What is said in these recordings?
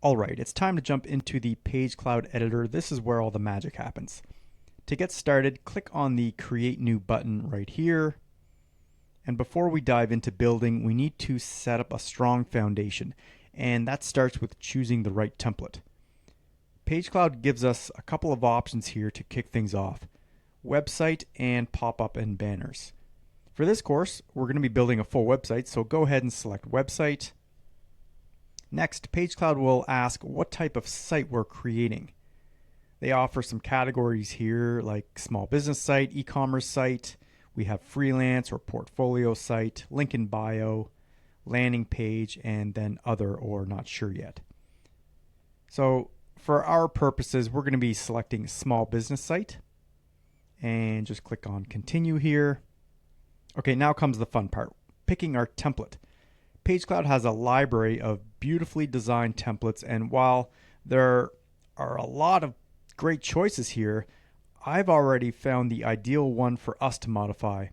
Alright, it's time to jump into the Pagecloud editor. This is where all the magic happens. To get started, click on the Create New button right here. And before we dive into building, we need to set up a strong foundation. And that starts with choosing the right template. Pagecloud gives us a couple of options here to kick things off. Website and pop-up and banners. For this course, we're going to be building a full website, so go ahead and select Website. Next, Pagecloud will ask what type of site we're creating. They offer some categories here like small business site, e-commerce site. We have freelance or portfolio site, link in bio, landing page, and then other or not sure yet. So for our purposes, we're going to be selecting small business site and just click on continue here. Okay, now comes the fun part, picking our template. Pagecloud has a library of beautifully designed templates, and while there are a lot of great choices here, I've already found the ideal one for us to modify.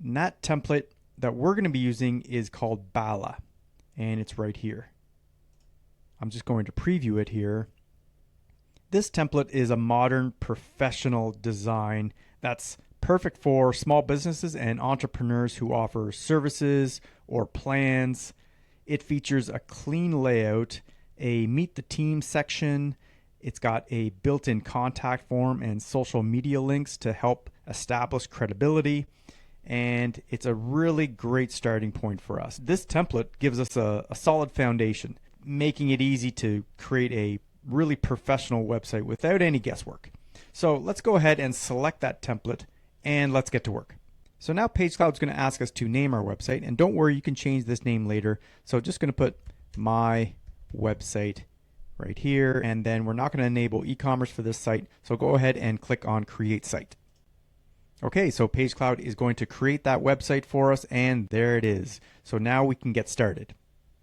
And that template that we're going to be using is called Bala, and it's right here. I'm just going to preview it here. This template is a modern professional design that's perfect for small businesses and entrepreneurs who offer services or plans. It features a clean layout, a meet the team section. It's got a built-in contact form and social media links to help establish credibility. And it's a really great starting point for us. This template gives us a solid foundation, making it easy to create a really professional website without any guesswork. So let's go ahead and select that template and let's get to work. So now Pagecloud is going to ask us to name our website, and don't worry, you can change this name later. So just going to put my website right here, and then we're not going to enable e-commerce for this site, so go ahead and click on create site. Okay, so Pagecloud is going to create that website for us, and there it is. So now we can get started.